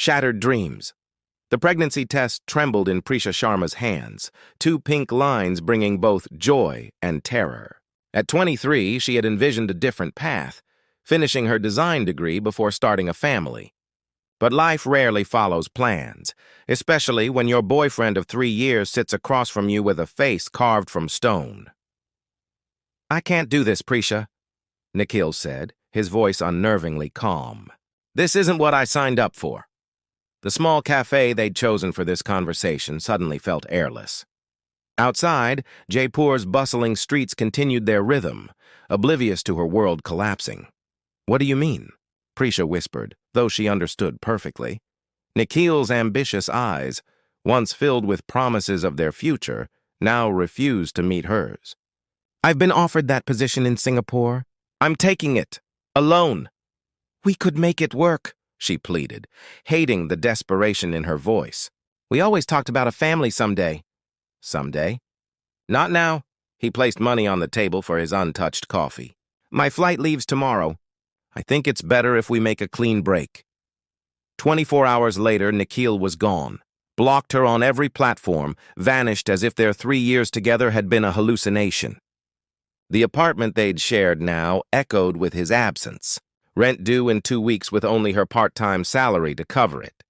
Shattered dreams. The pregnancy test trembled in Prisha Sharma's hands, two pink lines bringing both joy and terror. At 23, she had envisioned a different path, finishing her design degree before starting a family. But life rarely follows plans, especially when your boyfriend of 3 years sits across from you with a face carved from stone. "I can't do this, Prisha," Nikhil said, his voice unnervingly calm. "This isn't what I signed up for." The small cafe they'd chosen for this conversation suddenly felt airless. Outside, Jaipur's bustling streets continued their rhythm, oblivious to her world collapsing. "What do you mean?" Prisha whispered, though she understood perfectly. Nikhil's ambitious eyes, once filled with promises of their future, now refused to meet hers. "I've been offered that position in Singapore. I'm taking it. Alone." "We could make it work," she pleaded, hating the desperation in her voice. "We always talked about a family someday." "Someday?" "Not now." He placed money on the table for his untouched coffee. "My flight leaves tomorrow. I think it's better if we make a clean break." 24 hours later, Nikhil was gone, blocked her on every platform, vanished as if their 3 years together had been a hallucination. The apartment they'd shared now echoed with his absence, rent due in 2 weeks with only her part-time salary to cover it.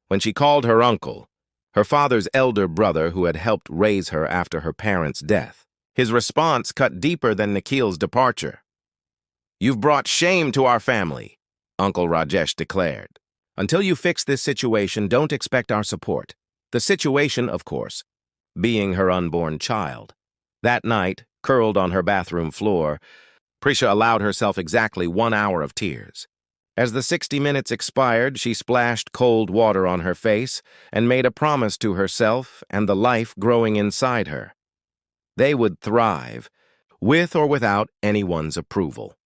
When she called her uncle, her father's elder brother who had helped raise her after her parents' death, his response cut deeper than Nikhil's departure. "You've brought shame to our family," Uncle Rajesh declared. "Until you fix this situation, don't expect our support." The situation, of course, being her unborn child. That night, curled on her bathroom floor, Prisha allowed herself exactly 1 hour of tears. As the 60 minutes expired, she splashed cold water on her face and made a promise to herself and the life growing inside her. They would thrive, with or without anyone's approval.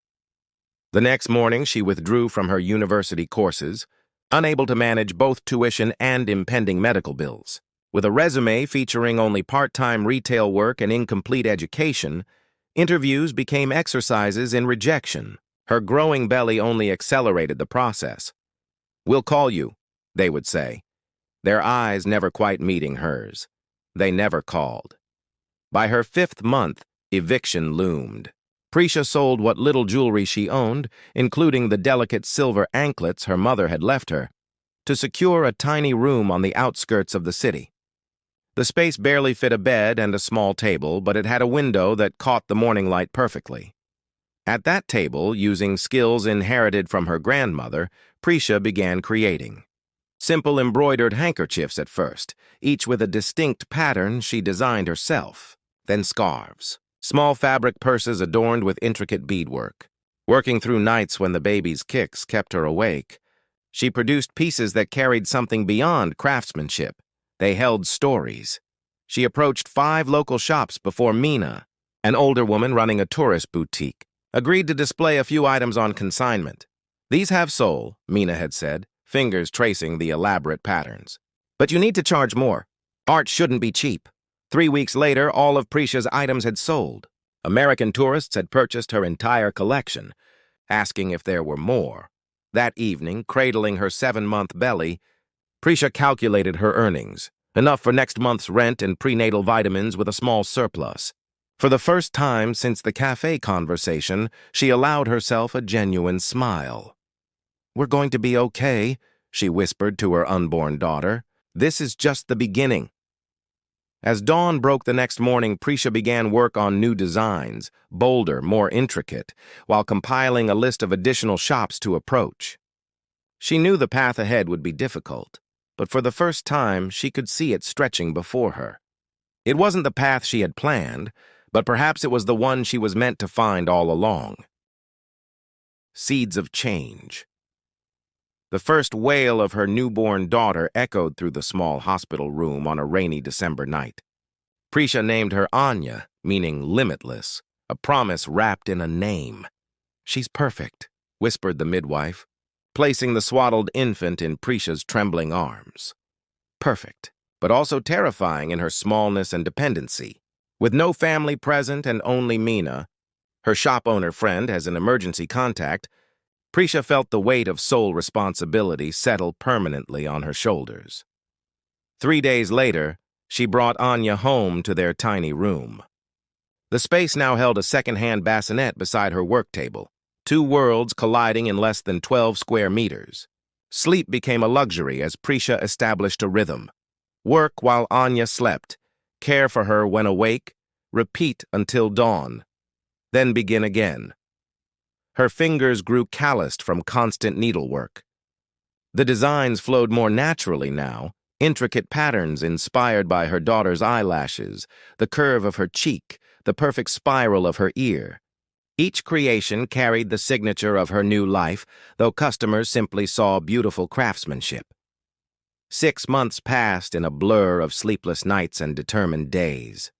The next morning, she withdrew from her university courses, unable to manage both tuition and impending medical bills. With a resume featuring only part-time retail work and incomplete education, interviews became exercises in rejection. Her growing belly only accelerated the process. "We'll call you," they would say, their eyes never quite meeting hers. They never called. By her 5th month, eviction loomed. Prisha sold what little jewelry she owned, including the delicate silver anklets her mother had left her, to secure a tiny room on the outskirts of the city. The space barely fit a bed and a small table, but it had a window that caught the morning light perfectly. At that table, using skills inherited from her grandmother, Prisha began creating. Simple embroidered handkerchiefs at first, each with a distinct pattern she designed herself. Then scarves. Small fabric purses adorned with intricate beadwork. Working through nights when the baby's kicks kept her awake, she produced pieces that carried something beyond craftsmanship. They held stories. She approached 5 local shops before Meena, an older woman running a tourist boutique, agreed to display a few items on consignment. "These have soul," Meena had said, fingers tracing the elaborate patterns. "But you need to charge more. Art shouldn't be cheap." 3 weeks later, all of Prisha's items had sold. American tourists had purchased her entire collection, asking if there were more. That evening, cradling her 7-month belly, Prisha calculated her earnings, enough for next month's rent and prenatal vitamins with a small surplus. For the first time since the cafe conversation, she allowed herself a genuine smile. "We're going to be okay," she whispered to her unborn daughter. "This is just the beginning." As dawn broke the next morning, Prisha began work on new designs, bolder, more intricate, while compiling a list of additional shops to approach. She knew the path ahead would be difficult, but for the first time, she could see it stretching before her. It wasn't the path she had planned, but perhaps it was the one she was meant to find all along. Seeds of change. The first wail of her newborn daughter echoed through the small hospital room on a rainy December night. Prisha named her Anya, meaning limitless, a promise wrapped in a name. "She's perfect," whispered the midwife, placing the swaddled infant in Prisha's trembling arms. Perfect, but also terrifying in her smallness and dependency. With no family present and only Meena, her shop owner friend as an emergency contact, Prisha felt the weight of sole responsibility settle permanently on her shoulders. 3 days later, she brought Anya home to their tiny room. The space now held a second-hand bassinet beside her work table, two worlds colliding in less than 12 square meters. Sleep became a luxury as Prisha established a rhythm. Work while Anya slept, care for her when awake, repeat until dawn, then begin again. Her fingers grew calloused from constant needlework. The designs flowed more naturally now, intricate patterns inspired by her daughter's eyelashes, the curve of her cheek, the perfect spiral of her ear. Each creation carried the signature of her new life, though customers simply saw beautiful craftsmanship. 6 months passed in a blur of sleepless nights and determined days.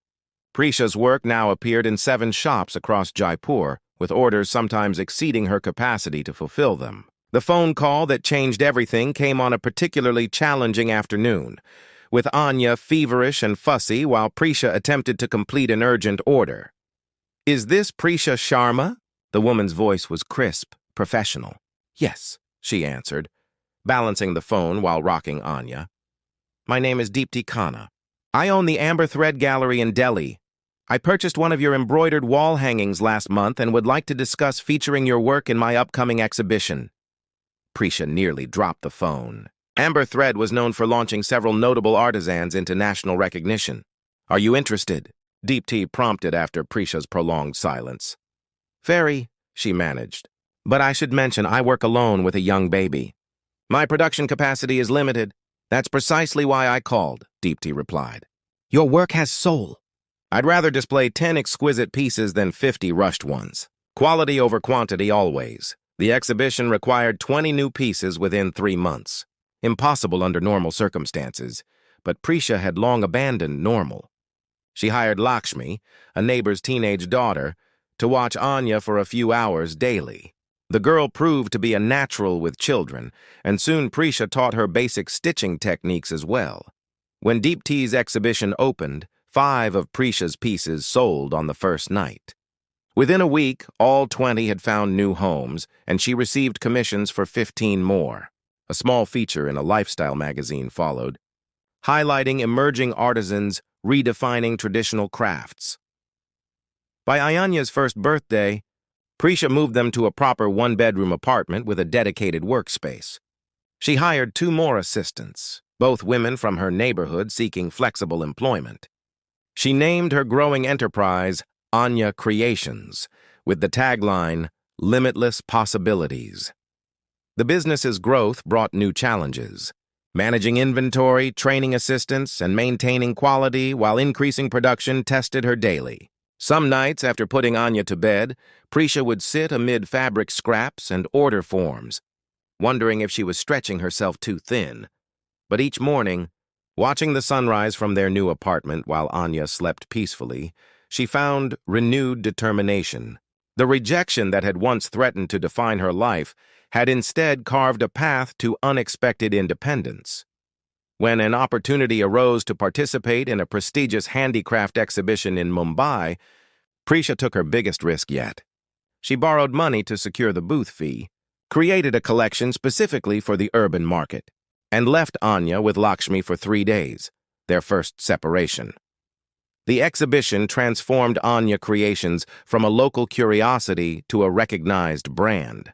Prisha's work now appeared in 7 shops across Jaipur, with orders sometimes exceeding her capacity to fulfill them. The phone call that changed everything came on a particularly challenging afternoon, with Anya feverish and fussy while Prisha attempted to complete an urgent order. "Is this Prisha Sharma?" The woman's voice was crisp, professional. "Yes," she answered, balancing the phone while rocking Anya. "My name is Deepti Khanna. I own the Amber Thread Gallery in Delhi. I purchased one of your embroidered wall hangings last month and would like to discuss featuring your work in my upcoming exhibition." Prisha nearly dropped the phone. Amber Thread was known for launching several notable artisans into national recognition. "Are you interested?" Deepti prompted after Prisha's prolonged silence. "Very," she managed. "But I should mention I work alone with a young baby. My production capacity is limited. That's precisely why I called," Deepti replied. "Your work has soul." "I'd rather display 10 exquisite pieces than 50 rushed ones. Quality over quantity always. The exhibition required 20 new pieces within 3 months. Impossible under normal circumstances, but Prisha had long abandoned normal. She hired Lakshmi, a neighbor's teenage daughter, to watch Anya for a few hours daily. The girl proved to be a natural with children, and soon Prisha taught her basic stitching techniques as well. When Deepti's exhibition opened, 5 of Prisha's pieces sold on the first night. Within a week, all 20 had found new homes, and she received commissions for 15 more. A small feature in a lifestyle magazine followed, highlighting emerging artisans redefining traditional crafts. By Anya's first birthday, Prisha moved them to a proper 1-bedroom apartment with a dedicated workspace. She hired 2 more assistants, both women from her neighborhood seeking flexible employment. She named her growing enterprise Anya Creations, with the tagline, "Limitless Possibilities." The business's growth brought new challenges. Managing inventory, training assistants, and maintaining quality while increasing production tested her daily. Some nights, after putting Anya to bed, Prisha would sit amid fabric scraps and order forms, wondering if she was stretching herself too thin. But each morning, watching the sunrise from their new apartment while Anya slept peacefully, she found renewed determination. The rejection that had once threatened to define her life had instead carved a path to unexpected independence. When an opportunity arose to participate in a prestigious handicraft exhibition in Mumbai, Prisha took her biggest risk yet. She borrowed money to secure the booth fee, created a collection specifically for the urban market, and left Anya with Lakshmi for 3 days, their first separation. The exhibition transformed Anya Creations from a local curiosity to a recognized brand.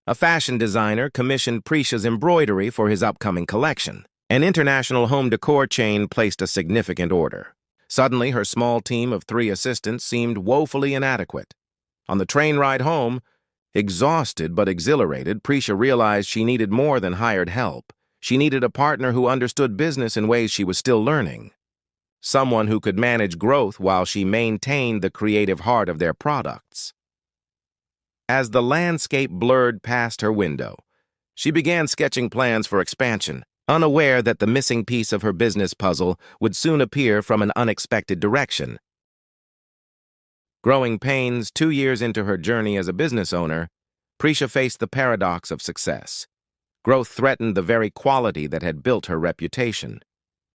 A fashion designer commissioned Prisha's embroidery for his upcoming collection. An international home decor chain placed a significant order. Suddenly, her small team of 3 assistants seemed woefully inadequate. On the train ride home, exhausted but exhilarated, Prisha realized she needed more than hired help. She needed a partner who understood business in ways she was still learning. Someone who could manage growth while she maintained the creative heart of their products. As the landscape blurred past her window, she began sketching plans for expansion, unaware that the missing piece of her business puzzle would soon appear from an unexpected direction. Growing pains 2 years into her journey as a business owner, Prisha faced the paradox of success. Growth threatened the very quality that had built her reputation.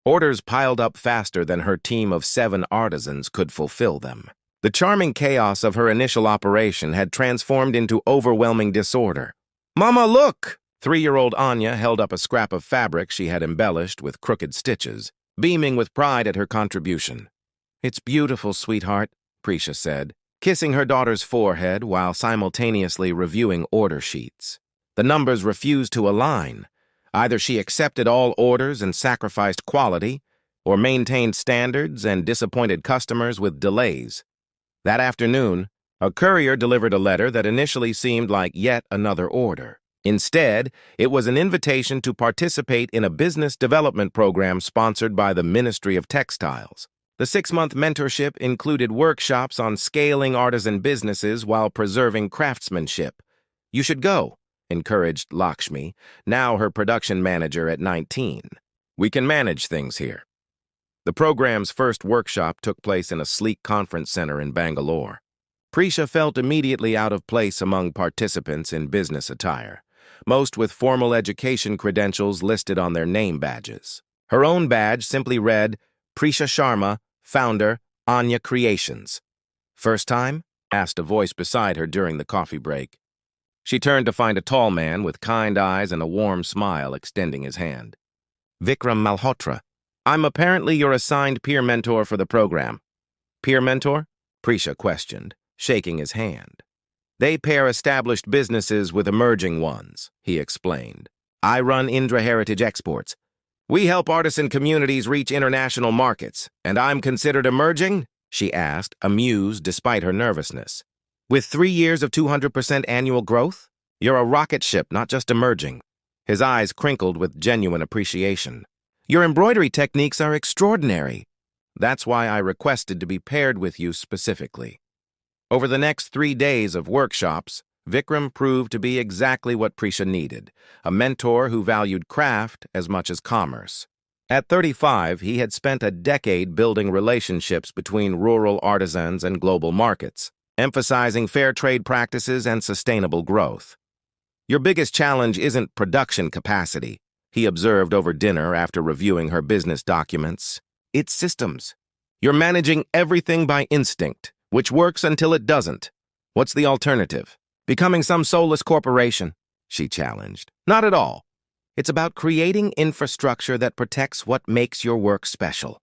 Orders piled up faster than her team of 7 artisans could fulfill them. The charming chaos of her initial operation had transformed into overwhelming disorder. Mama, look! 3-year-old Anya held up a scrap of fabric she had embellished with crooked stitches, beaming with pride at her contribution. It's beautiful, sweetheart, Prisha said, kissing her daughter's forehead while simultaneously reviewing order sheets. The numbers refused to align. Either she accepted all orders and sacrificed quality, or maintained standards and disappointed customers with delays. That afternoon, a courier delivered a letter that initially seemed like yet another order. Instead, it was an invitation to participate in a business development program sponsored by the Ministry of Textiles. The 6-month mentorship included workshops on scaling artisan businesses while preserving craftsmanship. You should go, encouraged Lakshmi, now her production manager at 19. We can manage things here. The program's first workshop took place in a sleek conference center in Bangalore. Prisha felt immediately out of place among participants in business attire, most with formal education credentials listed on their name badges. Her own badge simply read, Prisha Sharma, Founder, Anya Creations. First time? Asked a voice beside her during the coffee break. She turned to find a tall man with kind eyes and a warm smile extending his hand. Vikram Malhotra. I'm apparently your assigned peer mentor for the program. Peer mentor? Prisha questioned, shaking his hand. They pair established businesses with emerging ones, he explained. I run Indra Heritage Exports. We help artisan communities reach international markets, and I'm considered emerging? She asked, amused despite her nervousness. With 3 years of 200% annual growth? You're a rocket ship, not just emerging. His eyes crinkled with genuine appreciation. Your embroidery techniques are extraordinary. That's why I requested to be paired with you specifically. Over the next 3 days of workshops, Vikram proved to be exactly what Prisha needed, a mentor who valued craft as much as commerce. At 35, he had spent a decade building relationships between rural artisans and global markets, emphasizing fair trade practices and sustainable growth. Your biggest challenge isn't production capacity, he observed over dinner after reviewing her business documents. It's systems. You're managing everything by instinct, which works until it doesn't. What's the alternative? Becoming some soulless corporation, she challenged. Not at all. It's about creating infrastructure that protects what makes your work special.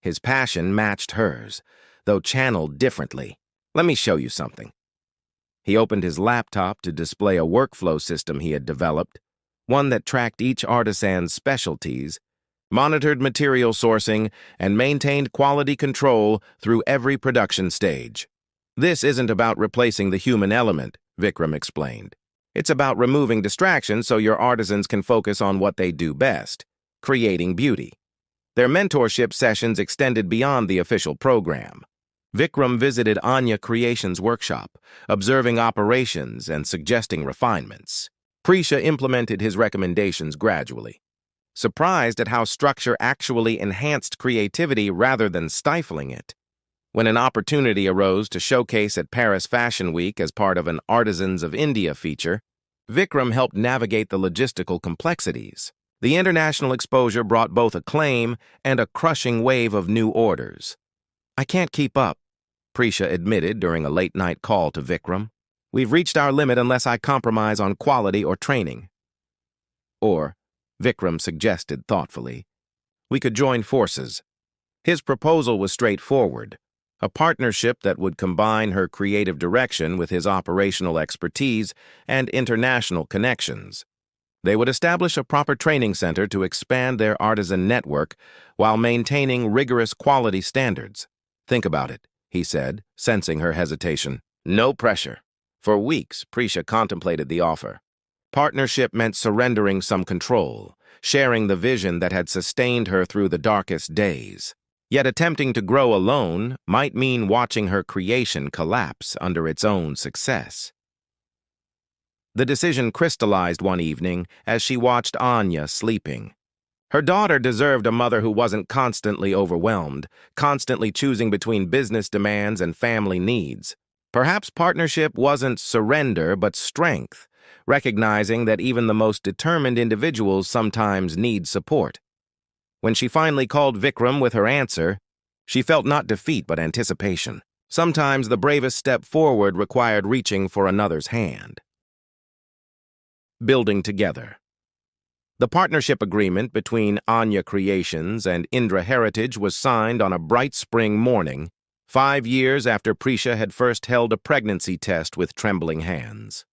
His passion matched hers, though channeled differently. Let me show you something. He opened his laptop to display a workflow system he had developed, one that tracked each artisan's specialties, monitored material sourcing, and maintained quality control through every production stage. This isn't about replacing the human element, Vikram explained. It's about removing distractions so your artisans can focus on what they do best, creating beauty. Their mentorship sessions extended beyond the official program. Vikram visited Anya Creations' workshop, observing operations and suggesting refinements. Prisha implemented his recommendations gradually, surprised at how structure actually enhanced creativity rather than stifling it. When an opportunity arose to showcase at Paris Fashion Week as part of an Artisans of India feature, Vikram helped navigate the logistical complexities. The international exposure brought both acclaim and a crushing wave of new orders. I can't keep up, Prisha admitted during a late-night call to Vikram. We've reached our limit unless I compromise on quality or training. Or, Vikram suggested thoughtfully, we could join forces. His proposal was straightforward, a partnership that would combine her creative direction with his operational expertise and international connections. They would establish a proper training center to expand their artisan network while maintaining rigorous quality standards. Think about it, he said, sensing her hesitation. No pressure. For weeks, Prisha contemplated the offer. Partnership meant surrendering some control, sharing the vision that had sustained her through the darkest days. Yet attempting to grow alone might mean watching her creation collapse under its own success. The decision crystallized one evening as she watched Anya sleeping. Her daughter deserved a mother who wasn't constantly overwhelmed, constantly choosing between business demands and family needs. Perhaps partnership wasn't surrender but strength, recognizing that even the most determined individuals sometimes need support. When she finally called Vikram with her answer, she felt not defeat but anticipation. Sometimes the bravest step forward required reaching for another's hand. building together. The partnership agreement between Anya Creations and Indra Heritage was signed on a bright spring morning, 5 years after Prisha had first held a pregnancy test with trembling hands.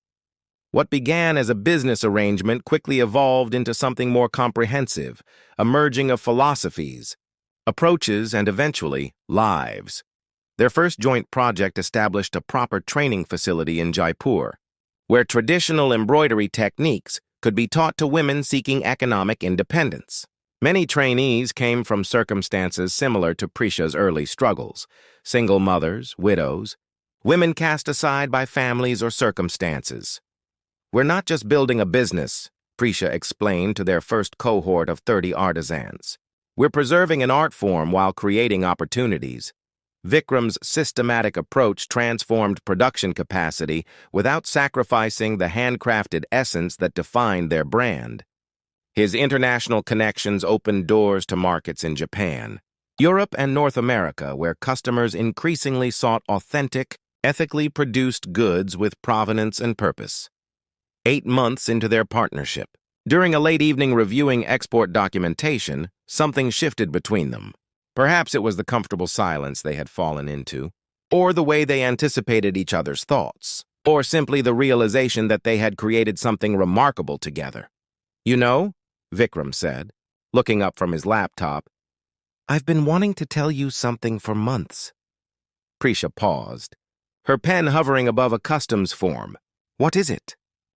What began as a business arrangement quickly evolved into something more comprehensive, a merging of philosophies, approaches, and eventually, lives. Their first joint project established a proper training facility in Jaipur, where traditional embroidery techniques could be taught to women seeking economic independence. Many trainees came from circumstances similar to Prisha's early struggles: single mothers, widows, women cast aside by families or circumstances. "We're not just building a business," Prisha explained to their first cohort of 30 artisans. "We're preserving an art form while creating opportunities." Vikram's systematic approach transformed production capacity without sacrificing the handcrafted essence that defined their brand. His international connections opened doors to markets in Japan, Europe, and North America, where customers increasingly sought authentic, ethically produced goods with provenance and purpose. 8 months into their partnership, during a late evening reviewing export documentation, something shifted between them. Perhaps it was the comfortable silence they had fallen into, or the way they anticipated each other's thoughts, or simply the realization that they had created something remarkable together. "You know," Vikram said, looking up from his laptop, "I've been wanting to tell you something for months." Prisha paused, her pen hovering above a customs form. "What is it?"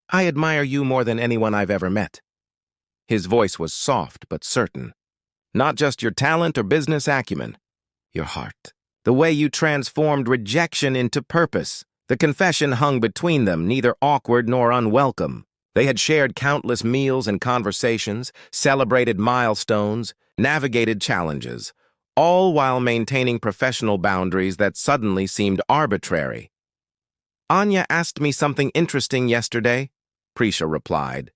"I admire you more than anyone I've ever met." His voice was soft but certain. "Not just your talent or business acumen, your heart. The way you transformed rejection into purpose." The confession hung between them, neither awkward nor unwelcome. They had shared countless meals and conversations, celebrated milestones, navigated challenges, all while maintaining professional boundaries that suddenly seemed arbitrary. "Anya asked me something interesting yesterday," Prisha replied,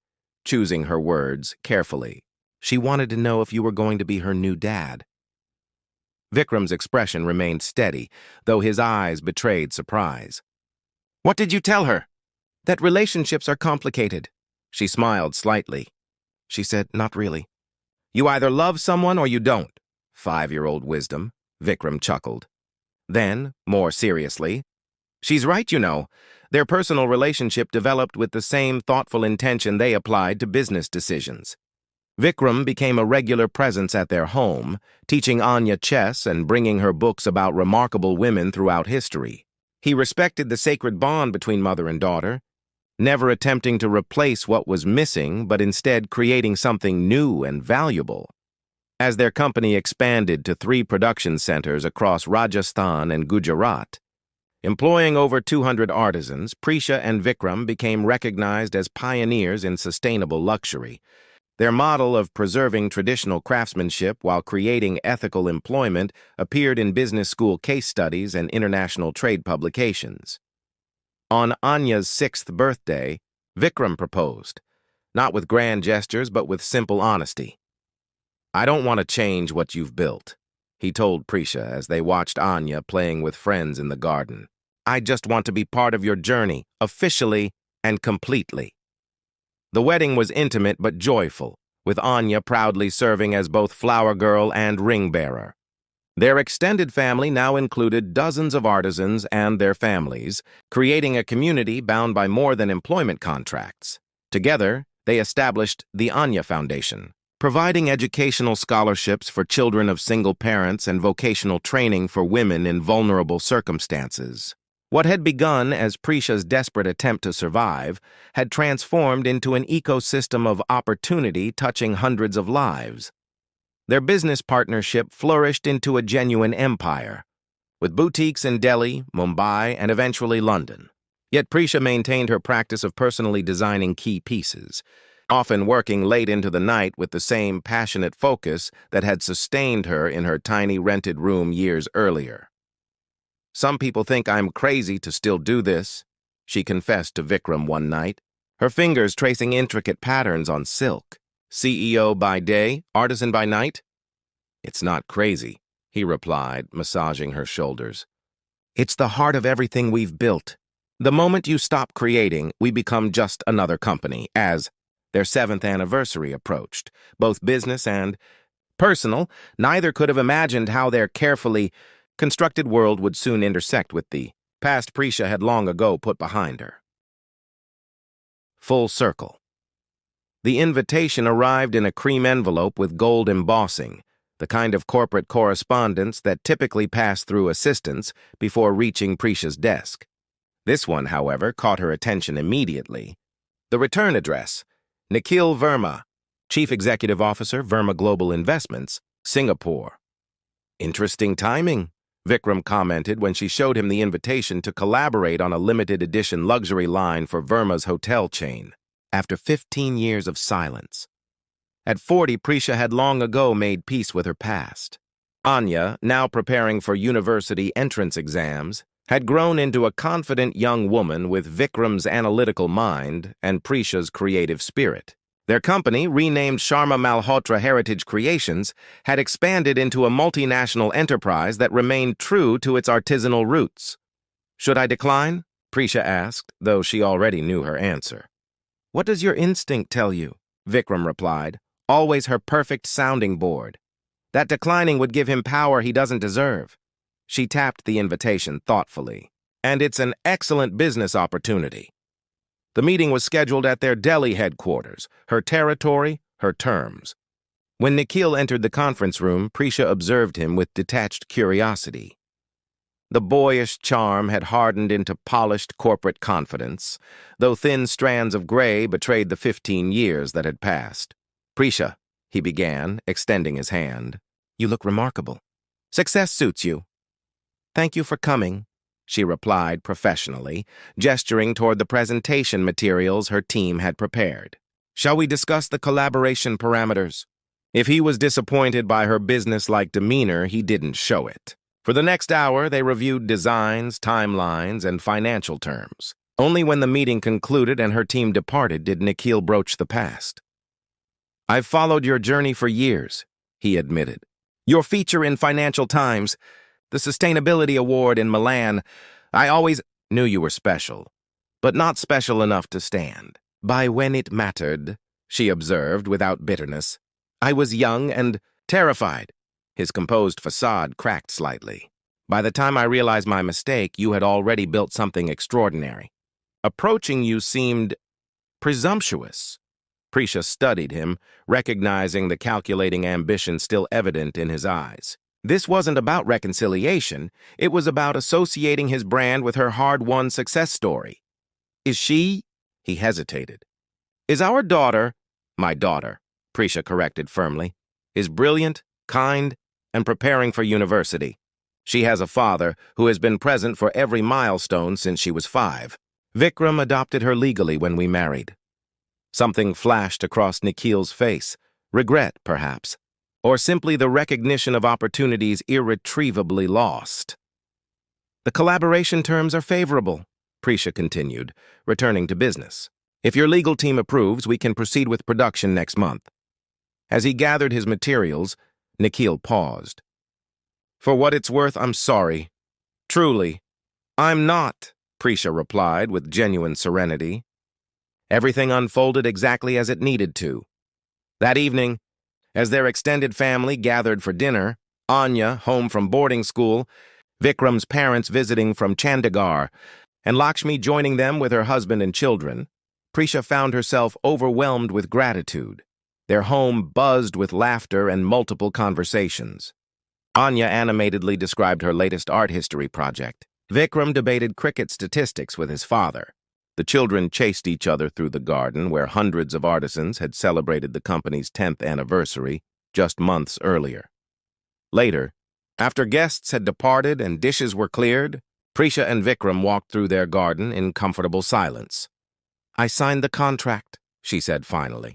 choosing her words carefully. "She wanted to know if you were going to be her new dad." Vikram's expression remained steady, though his eyes betrayed surprise. "What did you tell her?" "That relationships are complicated." She smiled slightly. She said, "Not really." "You either love someone or you don't." 5-year-old wisdom, Vikram chuckled. Then, more seriously, "She's right, you know. Their personal relationship developed with the same thoughtful intention they applied to business decisions." Vikram became a regular presence at their home, teaching Anya chess and bringing her books about remarkable women throughout history. He respected the sacred bond between mother and daughter, never attempting to replace what was missing, but instead creating something new and valuable. As their company expanded to 3 production centers across Rajasthan and Gujarat, employing over 200 artisans, Prisha and Vikram became recognized as pioneers in sustainable luxury. Their model of preserving traditional craftsmanship while creating ethical employment appeared in business school case studies and international trade publications. On Anya's 6th birthday, Vikram proposed, not with grand gestures but with simple honesty. "I don't want to change what you've built," he told Prisha as they watched Anya playing with friends in the garden. "I just want to be part of your journey, officially and completely." The wedding was intimate but joyful, with Anya proudly serving as both flower girl and ring bearer. Their extended family now included dozens of artisans and their families, creating a community bound by more than employment contracts. Together, they established the Anya Foundation, providing educational scholarships for children of single parents and vocational training for women in vulnerable circumstances. What had begun as Prisha's desperate attempt to survive had transformed into an ecosystem of opportunity touching hundreds of lives. Their business partnership flourished into a genuine empire, with boutiques in Delhi, Mumbai, and eventually London. Yet Prisha maintained her practice of personally designing key pieces, often working late into the night with the same passionate focus that had sustained her in her tiny rented room years earlier. "Some people think I'm crazy to still do this," she confessed to Vikram one night, her fingers tracing intricate patterns on silk. "CEO by day, artisan by night?" "It's not crazy," he replied, massaging her shoulders. "It's the heart of everything we've built. The moment you stop creating, we become just another company, as their 7th anniversary approached. Both business and personal, neither could have imagined how their carefully constructed world would soon intersect with the past Prisha had long ago put behind her. Full circle. The invitation arrived in a cream envelope with gold embossing, the kind of corporate correspondence that typically passed through assistants before reaching Prisha's desk. This one, however, caught her attention immediately. The return address: Nikhil Verma, Chief Executive Officer, Verma Global Investments, Singapore. Interesting timing, Vikram commented when she showed him the invitation to collaborate on a limited edition luxury line for Verma's hotel chain, after 15 years of silence. At 40, Prisha had long ago made peace with her past. Anya, now preparing for university entrance exams, had grown into a confident young woman with Vikram's analytical mind and Prisha's creative spirit. Their company, renamed Sharma Malhotra Heritage Creations, had expanded into a multinational enterprise that remained true to its artisanal roots. "Should I decline?" Prisha asked, though she already knew her answer. "What does your instinct tell you?" Vikram replied, always her perfect sounding board. "That declining would give him power he doesn't deserve." She tapped the invitation thoughtfully. "And it's an excellent business opportunity." The meeting was scheduled at their Delhi headquarters, her territory, her terms. When Nikhil entered the conference room, Prisha observed him with detached curiosity. The boyish charm had hardened into polished corporate confidence, though thin strands of gray betrayed the 15 years that had passed. "Prisha," he began, extending his hand, "you look remarkable. Success suits you." "Thank you for coming," she replied professionally, gesturing toward the presentation materials her team had prepared. "Shall we discuss the collaboration parameters?" If he was disappointed by her business-like demeanor, he didn't show it. For the next hour, they reviewed designs, timelines, and financial terms. Only when the meeting concluded and her team departed did Nikhil broach the past. "I've followed your journey for years," he admitted. "Your feature in Financial Times, the Sustainability Award in Milan, I always knew you were special, but not special enough to stand. By when it mattered," she observed without bitterness, "I was young and terrified." His composed facade cracked slightly. "By the time I realized my mistake, you had already built something extraordinary. Approaching you seemed presumptuous." Prisha studied him, recognizing the calculating ambition still evident in his eyes. This wasn't about reconciliation. It was about associating his brand with her hard-won success story. "Is she?" He hesitated. "Is our daughter—" "My daughter," Prisha corrected firmly, "is brilliant, kind, and preparing for university. She has a father who has been present for every milestone since she was 5. Vikram adopted her legally when we married." Something flashed across Nikhil's face. Regret, perhaps, or simply the recognition of opportunities irretrievably lost. "The collaboration terms are favorable," Prisha continued, returning to business. "If your legal team approves, we can proceed with production next month." As he gathered his materials, Nikhil paused. "For what it's worth, I'm sorry. Truly." "I'm not," Prisha replied with genuine serenity. Everything unfolded exactly as it needed to. That evening, as their extended family gathered for dinner, Anya, home from boarding school, Vikram's parents visiting from Chandigarh, and Lakshmi joining them with her husband and children, Prisha found herself overwhelmed with gratitude. Their home buzzed with laughter and multiple conversations. Anya animatedly described her latest art history project. Vikram debated cricket statistics with his father. The children chased each other through the garden where hundreds of artisans had celebrated the company's 10th anniversary just months earlier. Later, after guests had departed and dishes were cleared, Prisha and Vikram walked through their garden in comfortable silence. "I signed the contract," she said finally.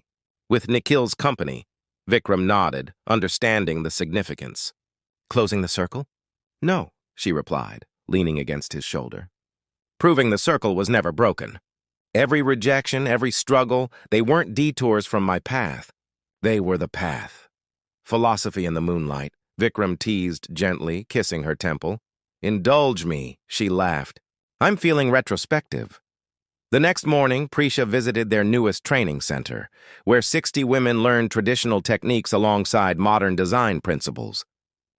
"With Nikhil's company." Vikram nodded, understanding the significance. "Closing the circle?" "No," she replied, leaning against his shoulder. Proving the circle was never broken. Every rejection, every struggle, they weren't detours from my path. They were the path. "Philosophy in the moonlight," Vikram teased gently, kissing her temple. "Indulge me," she laughed. I'm feeling retrospective. The next morning, Prisha visited their newest training center, where 60 women learned traditional techniques alongside modern design principles.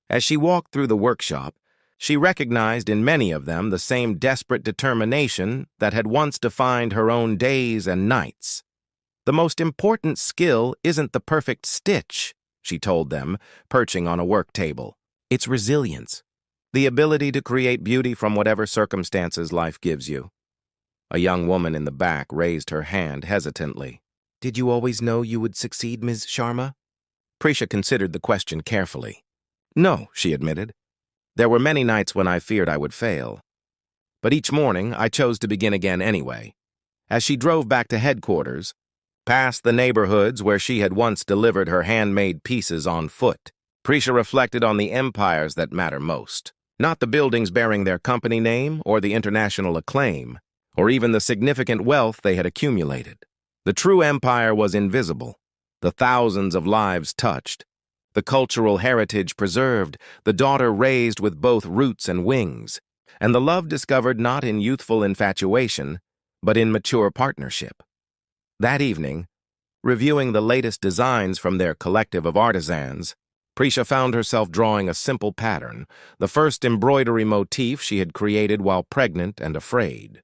As she walked through the workshop, she recognized in many of them the same desperate determination that had once defined her own days and nights. The most important skill isn't the perfect stitch, she told them, perching on a work table. It's resilience, the ability to create beauty from whatever circumstances life gives you. A young woman in the back raised her hand hesitantly. Did you always know you would succeed, Ms. Sharma? Prisha considered the question carefully. No, she admitted. There were many nights when I feared I would fail. But each morning, I chose to begin again anyway. As she drove back to headquarters, past the neighborhoods where she had once delivered her handmade pieces on foot, Prisha reflected on the empires that matter most. Not the buildings bearing their company name or the international acclaim, or even the significant wealth they had accumulated. The true empire was invisible, the thousands of lives touched, the cultural heritage preserved, the daughter raised with both roots and wings, and the love discovered not in youthful infatuation, but in mature partnership. That evening, reviewing the latest designs from their collective of artisans, Prisha found herself drawing a simple pattern, the first embroidery motif she had created while pregnant and afraid.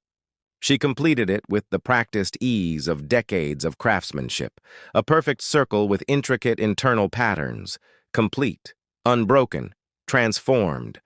She completed it with the practiced ease of decades of craftsmanship, a perfect circle with intricate internal patterns, complete, unbroken, transformed,